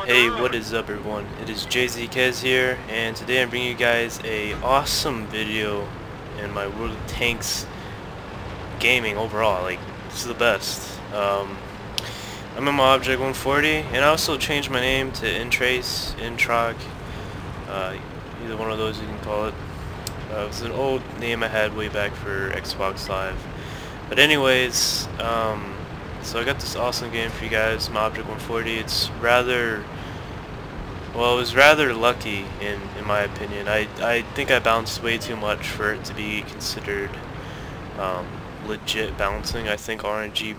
Hey, what is up everyone? It is JzKezz here, and today I'm bringing you guys a awesome video in my World of Tanks gaming overall. Like, this is the best. I'm in my Object 140, and I also changed my name to Intrace, Introg, either one of those you can call it. It was an old name I had way back for Xbox Live. But anyways, so I got this awesome game for you guys, my Object 140. It's rather, well, it was rather lucky in my opinion. I think I bounced way too much for it to be considered legit bouncing. I think RNG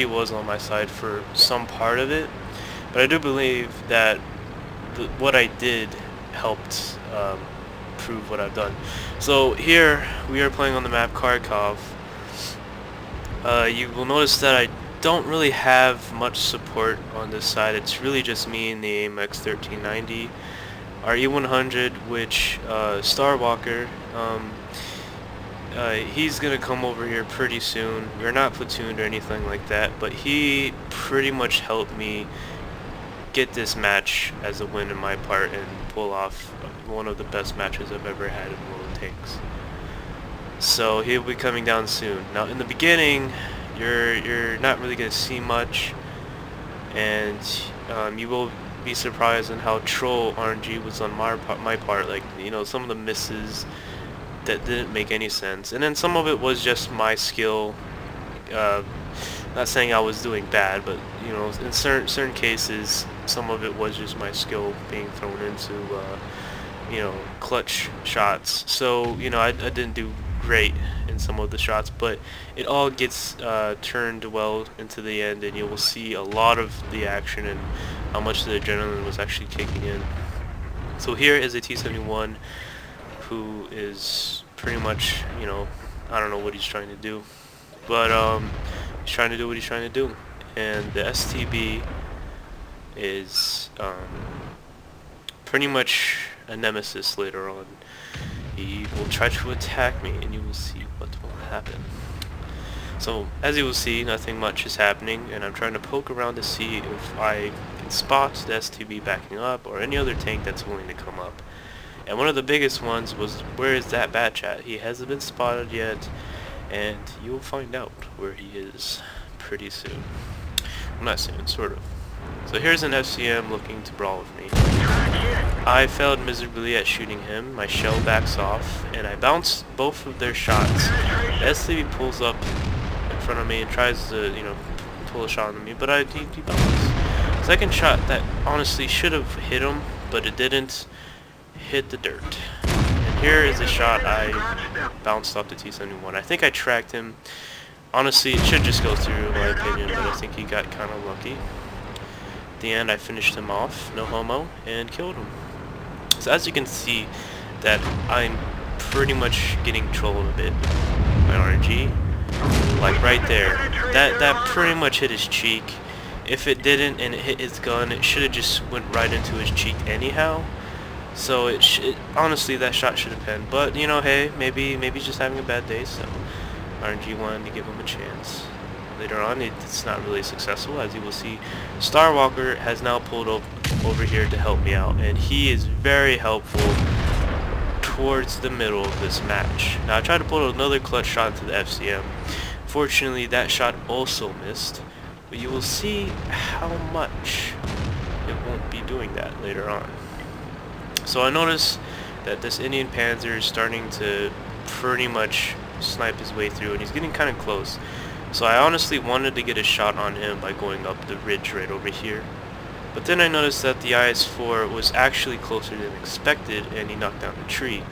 was on my side for some part of it, but I do believe that what I did helped prove what I've done. So here we are playing on the map Kharkov. You will notice that I don't really have much support on this side. It's really just me and the AMX 1390, our E100, which Starwalker, he's gonna come over here pretty soon. We're not platooned or anything like that, but he pretty much helped me get this match as a win in my part and pull off one of the best matches I've ever had in World of Tanks. So he'll be coming down soon. Now in the beginning, you're not really going to see much, and you will be surprised on how troll RNG was on my part. Like, you know, some of the misses that didn't make any sense, and then some of it was just my skill. Not saying I was doing bad, but you know, in certain cases, some of it was just my skill being thrown into you know, clutch shots. So you know, I didn't do great in some of the shots, but it all gets turned well into the end, and you will see a lot of the action and how much the adrenaline was actually kicking in. So here is a T-71 who is pretty much, you know, I don't know what he's trying to do, but he's trying to do what he's trying to do, and the STB is pretty much a nemesis later on. He will try to attack me, and you will see what will happen. So, as you will see, nothing much is happening, and I'm trying to poke around to see if I can spot the STB backing up, or any other tank that's willing to come up. And one of the biggest ones was, where is that batch at? He hasn't been spotted yet, and you will find out where he is pretty soon. Well, not soon, sort of. So here's an FCM looking to brawl with me. I failed miserably at shooting him. My shell backs off, and I bounce both of their shots. The STB pulls up in front of me and tries to, you know, pull a shot on me, but he bounced. Second shot that honestly should have hit him, but it didn't hit the dirt. And here is a shot I bounced off the T-71. I think I tracked him. Honestly, it should just go through in my opinion, but I think he got kind of lucky. At the end, I finished him off, no homo, and killed him. So as you can see, that I'm pretty much getting trolled a bit by RNG. Like right there, that pretty much hit his cheek. If it didn't and it hit his gun, it should have just went right into his cheek anyhow. So honestly, that shot should have been. But you know, hey, maybe he's just having a bad day. So RNG wanted to give him a chance. Later on, it's not really successful. As you will see, Starwalker has now pulled over here to help me out, and he is very helpful towards the middle of this match. Now I tried to pull another clutch shot into the FCM. Fortunately, that shot also missed, but you will see how much it won't be doing that later on. So I noticed that this Indian Panzer is starting to pretty much snipe his way through, and he's getting kind of close. So I honestly wanted to get a shot on him by going up the ridge right over here. But then I noticed that the IS-4 was actually closer than expected, and he knocked down the tree.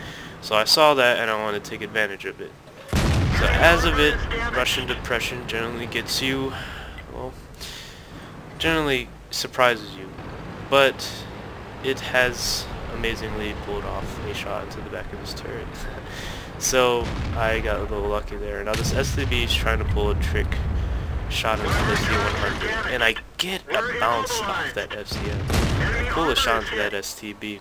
So I saw that, and I wanted to take advantage of it. So as of it, Russian depression generally gets you, well, generally surprises you. But it has amazingly pulled off a shot into the back of his turret. So I got a little lucky there. Now this STB is trying to pull a trick shot into the C100, and I get a bounce off that FCM. I pull a shot into that STB,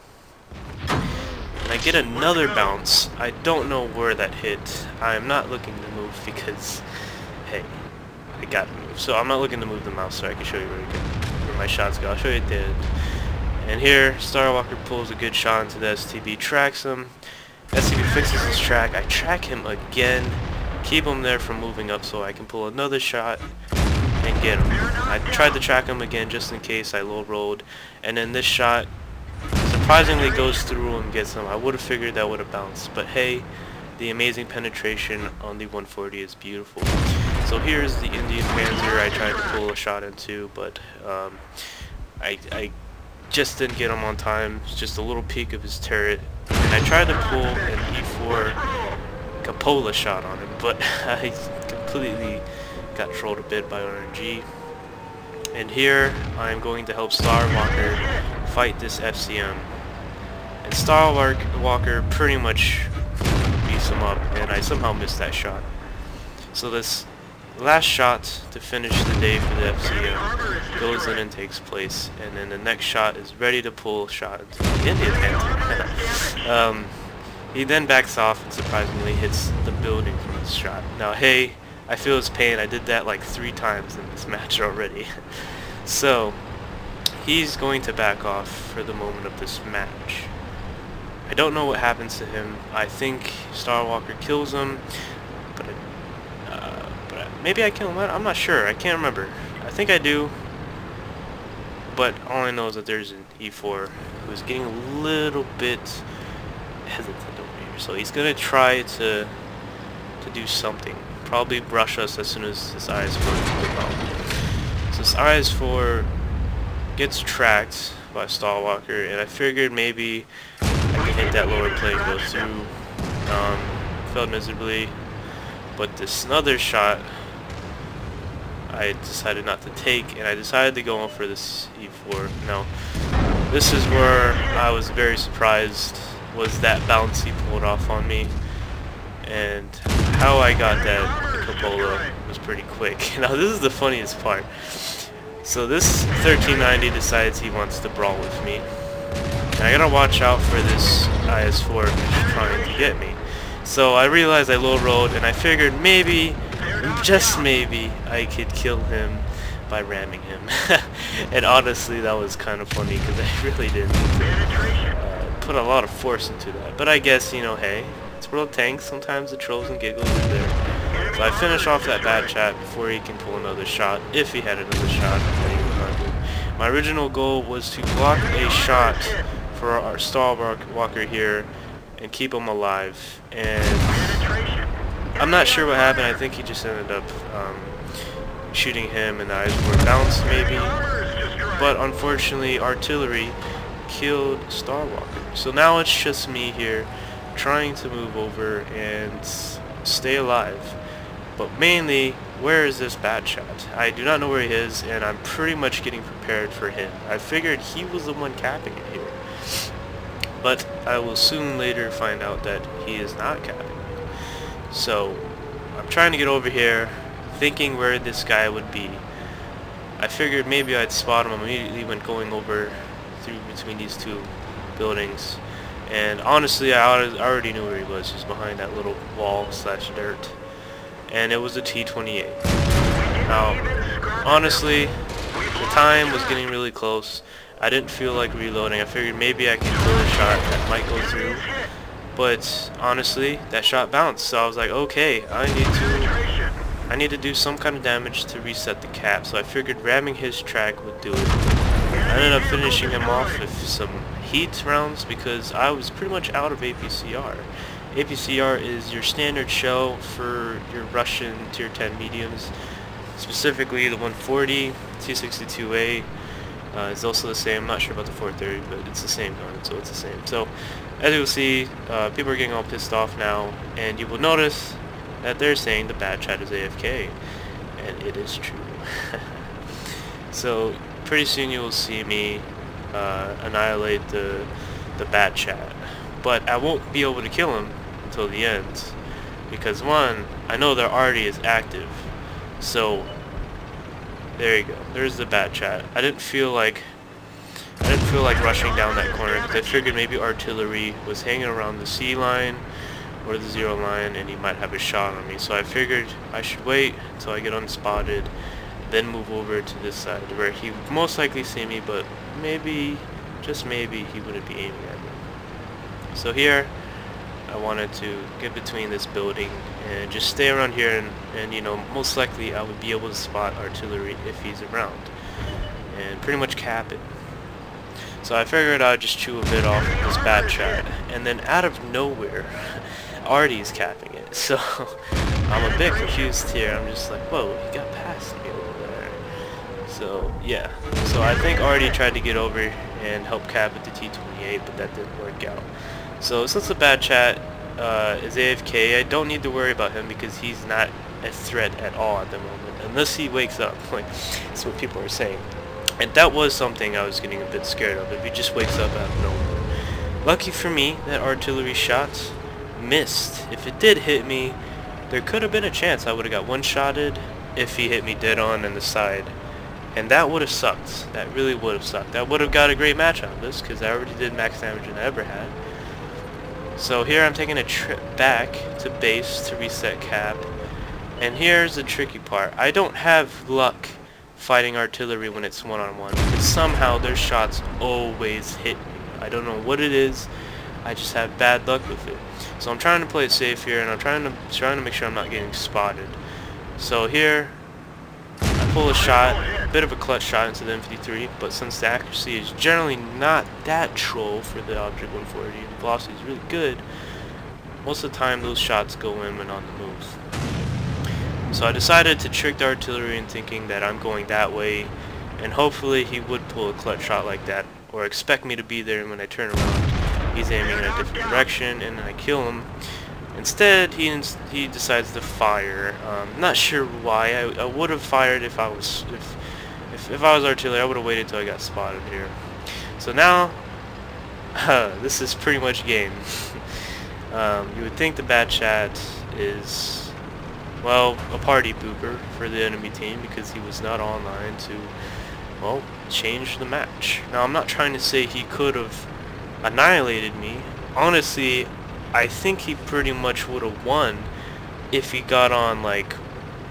and I get another bounce. I don't know where that hit. I am not looking to move because, hey, I gotta move. So I'm not looking to move the mouse so I can show you where my shots go. I'll show you at the end. And here, Starwalker pulls a good shot into the STB, tracks him. STB fixes his track. I track him again, keep him there from moving up so I can pull another shot and get him. I tried to track him again just in case I low rolled, and then this shot surprisingly goes through and gets him. I would have figured that would have bounced, but hey, the amazing penetration on the 140 is beautiful. So here's the Indian Panzer I tried to pull a shot into, but I just didn't get him on time. It's just a little peek of his turret, and I tried to pull an E4 Cupola shot on him, but I completely got trolled a bit by RNG. And here I'm going to help Starwalker fight this FCM, and Starwalker pretty much beats him up, and I somehow missed that shot. So this last shot to finish the day for the FCM goes in and takes place, and then the next shot is ready to pull a shot into the Indian Panther. He then backs off and surprisingly hits the building from this shot. Now hey, I feel his pain. I did that like 3 times in this match already. So he's going to back off for the moment of this match. I don't know what happens to him. I think Starwalker kills him, but maybe I kill him. I'm not sure. I can't remember. I think I do, but all I know is that there's an E4 who's getting a little bit hesitant over here. So he's gonna try to do something. Probably brush us as soon as this IS-4 comes out. So this IS-4 gets tracked by Starwalker, and I figured maybe I could hit that lower plane, go through. Failed miserably, but this other shot I decided not to take, and I decided to go on for this E4. Now, this is where I was very surprised, was that bounce he pulled off on me, and how I got that Cupola was pretty quick. Now this is the funniest part. So this 1390 decides he wants to brawl with me, and I gotta watch out for this IS-4 trying to get me. So I realized I low rolled, and I figured maybe, just maybe, I could kill him by ramming him. And honestly, that was kind of funny because I really didn't put a lot of force into that. But I guess, you know, hey, it's World Tanks. Sometimes the trolls and giggles are there. So I finish off that bad chat before he can pull another shot, if he had another shot. My original goal was to block a shot for our Starwalker here and keep him alive, and I'm not sure what happened. I think he just ended up shooting him and the eyes were bounced maybe, but unfortunately artillery killed Starwalker. So now it's just me here trying to move over and stay alive, but mainly, where is this bad shot? I do not know where he is, and I'm pretty much getting prepared for him. I figured he was the one capping it here, but I will soon later find out that he is not capping it. So I'm trying to get over here, thinking where this guy would be. I figured maybe I'd spot him immediately when going over through between these two buildings, and honestly I already knew where he was. He's behind that little wall / dirt, and it was a T-28. Now honestly, the time was getting really close. I didn't feel like reloading. I figured maybe I could kill a shot that might go through, but honestly that shot bounced. So I was like, okay, I need to do some kind of damage to reset the cap. So I figured ramming his track would do it. I ended up finishing him off with some heat rounds because I was pretty much out of APCR. APCR is your standard shell for your Russian tier 10 mediums, specifically the 140, T62A. Is also the same. I'm not sure about the 430, but it's the same gun, so it's the same. So as you'll see, people are getting all pissed off now, and you will notice that they're saying the bad chat is AFK, and it is true. So pretty soon you will see me annihilate the bad chat, but I won't be able to kill him until the end, because one, I know their arty is active. So there you go. There's the bad chat. I didn't feel like rushing down that corner because I figured maybe artillery was hanging around the C line or the 0 line and he might have a shot on me. So I figured I should wait until I get unspotted then move over to this side where he would most likely see me, but maybe, just maybe, he wouldn't be aiming at me. So here, I wanted to get between this building and just stay around here, and you know, most likely I would be able to spot artillery if he's around, and pretty much cap it. So I figured I'd just chew a bit off of this bad shot, and then out of nowhere, Artie's capping it. So I'm a bit confused here. I'm just like, whoa, he got past me over there. So yeah, so I think Artie tried to get over and help cap at the T-28, but that didn't work out. So since the bad chat is AFK, I don't need to worry about him because he's not a threat at all at the moment, unless he wakes up. Like, that's what people are saying. And that was something I was getting a bit scared of, if he just wakes up out of nowhere. Lucky for me, that artillery shot missed. If it did hit me, there could have been a chance I would have got one-shotted if he hit me dead on in the side. And that would have sucked. That really would have sucked. I would have got a great match out of this, because I already did max damage than I ever had. So here I'm taking a trip back to base to reset cap. And here's the tricky part. I don't have luck fighting artillery when it's one-on-one, but somehow their shots always hit me. I don't know what it is, I just have bad luck with it. So I'm trying to play it safe here, and I'm trying to make sure I'm not getting spotted. So here I pull a shot, a bit of a clutch shot into the M53, but since the accuracy is generally not that troll for the Object 140 and the velocity is really good, most of the time those shots go in when on the move. So I decided to trick the artillery into thinking that I'm going that way, and hopefully he would pull a clutch shot like that, or expect me to be there, and when I turn around he's aiming in a different direction and I kill him. Instead he decides to fire. Not sure why. I would have fired if I was if I was artillery. I would have waited till I got spotted here. So now this is pretty much game. You would think the bad chat is, well, a party pooper for the enemy team because he was not online to, well, change the match. Now, I'm not trying to say he could have annihilated me. Honestly, I think he pretty much would have won if he got on, like,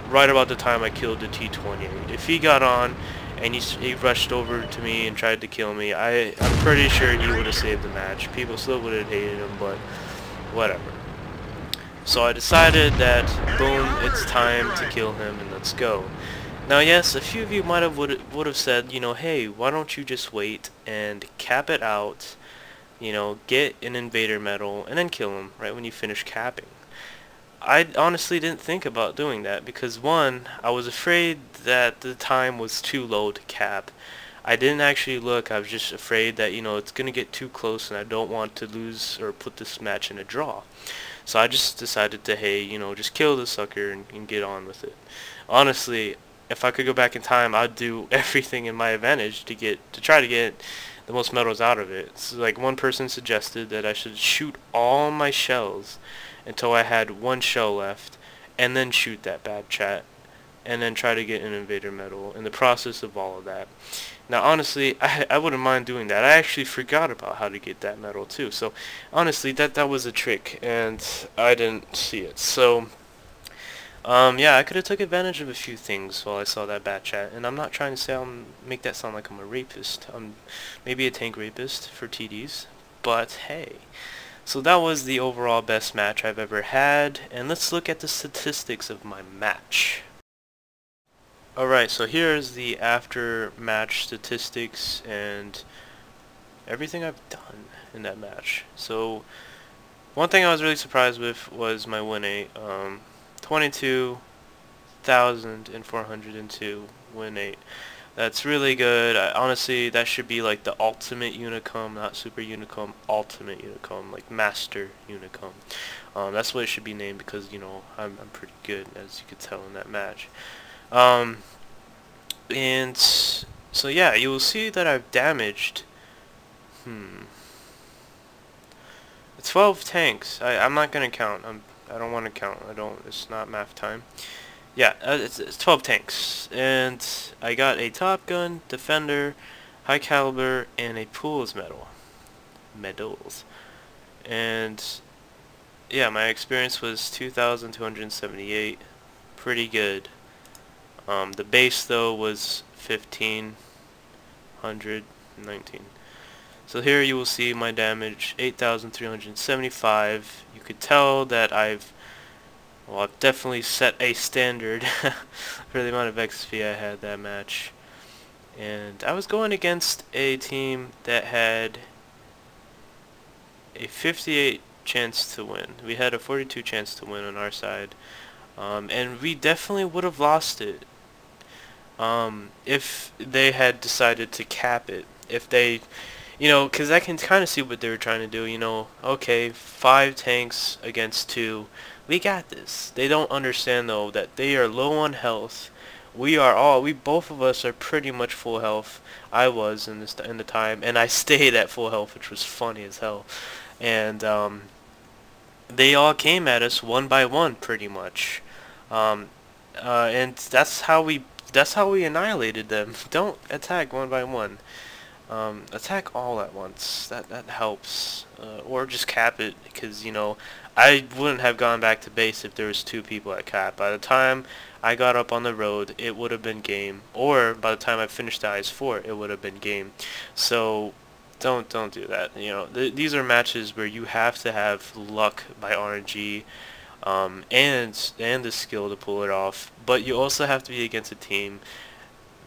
right about the time I killed the T-28. If he got on and he rushed over to me and tried to kill me, I'm pretty sure he would have saved the match. People still would have hated him, but whatever. So I decided that, boom, it's time to kill him and let's go. Now yes, a few of you might have would have said, you know, hey, why don't you just wait and cap it out, you know, get an invader medal and then kill him right when you finish capping. I honestly didn't think about doing that because, one, I was afraid that the time was too low to cap. I didn't actually look. I was just afraid that, you know, it's going to get too close and I don't want to lose or put this match in a draw. So I just decided to, hey, you know, just kill the sucker and get on with it. Honestly, if I could go back in time, I'd do everything in my advantage to try to get the most medals out of it. So, like, one person suggested that I should shoot all my shells until I had one shell left, and then shoot that bad chat, and then try to get an invader medal in the process of all of that. Now, honestly, I wouldn't mind doing that. I actually forgot about how to get that medal too. So, honestly, that was a trick, and I didn't see it. So, yeah, I could have took advantage of a few things while I saw that bad chat. And I'm not trying to say make that sound like I'm a rapist. I'm maybe a tank rapist for TDs, but hey. So that was the overall best match I've ever had, and let's look at the statistics of my match. Alright, so here's the after match statistics and everything I've done in that match. So one thing I was really surprised with was my win rate. 22,402 win rate. That's really good. Honestly, that should be like the ultimate Unicum, not Super Unicum, ultimate Unicum, like Master Unicum. That's what it should be named because, you know, I'm pretty good, as you could tell in that match. And so yeah, you will see that I've damaged 12 tanks. I'm not gonna count. I don't want to count. It's not math time. Yeah, it's 12 tanks, and I got a Top Gun, Defender, High Caliber, and a Pools medals. And yeah, my experience was 2,278. Pretty good. The base though was 1519. So here you will see my damage, 8,375. You could tell that I've definitely set a standard for the amount of XP I had that match. And I was going against a team that had a 58 chance to win. We had a 42 chance to win on our side. And we definitely would have lost it if they had decided to cap it. If they, because I can kind of see what they were trying to do, okay, 5 tanks against 2, we got this. They don't understand though that they are low on health. We both of us are pretty much full health. I was in the time, and I stayed at full health, which was funny as hell. And they all came at us one by one, pretty much. And that's how we annihilated them. Don't attack one by one. Attack all at once. That helps. Or just cap it, because I wouldn't have gone back to base if there was 2 people at cap. By the time I got up on the road, it would have been game. Or by the time I finished the IS-4, it would have been game. So don't do that. These are matches where you have to have luck by RNG. And the skill to pull it off, but you also have to be against a team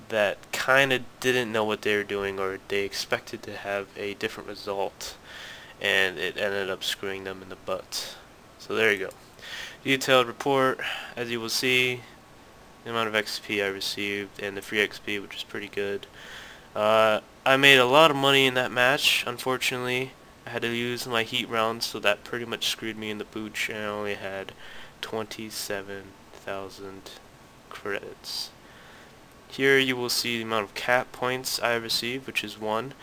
that kind of didn't know what they were doing, or they expected to have a different result, and it ended up screwing them in the butt. So there you go. Detailed report, as you will see, the amount of XP I received and the free XP, which is pretty good. I made a lot of money in that match. Unfortunately, I had to use my heat rounds, so that pretty much screwed me in the pooch, and I only had 27,000 credits. Here you will see the amount of cap points I received, which is 1.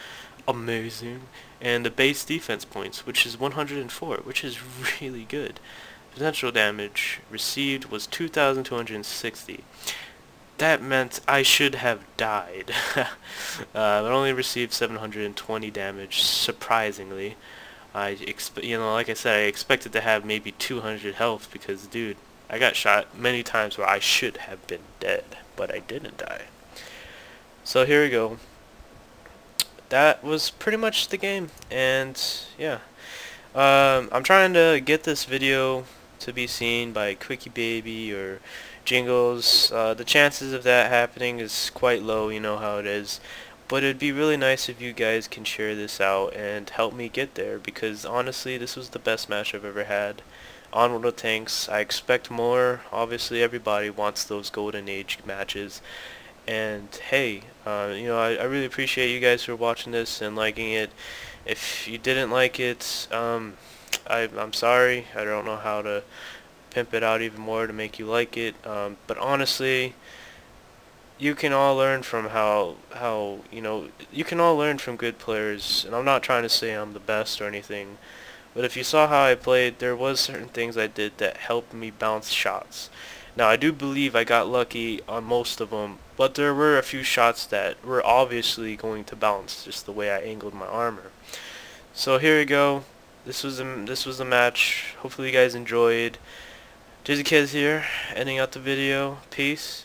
Amazing. And the base defense points, which is 104, which is really good. Potential damage received was 2,260. That meant I should have died. But only received 720 damage, surprisingly. Like I said, I expected to have maybe 200 health, because, dude, I got shot many times where I should have been dead, but I didn't die. So here we go. That was pretty much the game, and yeah. I'm trying to get this video to be seen by Quickie Baby or Jingles. The chances of that happening is quite low, you know how it is. But it'd be really nice if you guys can share this out and help me get there, because honestly, this was the best match I've ever had on World of Tanks. I expect more. Obviously, everybody wants those Golden Age matches. And hey, I really appreciate you guys for watching this and liking it. If you didn't like it, I'm sorry. I don't know how to pimp it out even more to make you like it. But honestly, you can all learn from you can all learn from good players. And I'm not trying to say I'm the best or anything, but if you saw how I played, there was certain things I did that helped me bounce shots. Now, I do believe I got lucky on most of them, but there were a few shots that were obviously going to bounce, just the way I angled my armor. So here we go. This was the match. Hopefully you guys enjoyed. JzKezz here, ending out the video. Peace.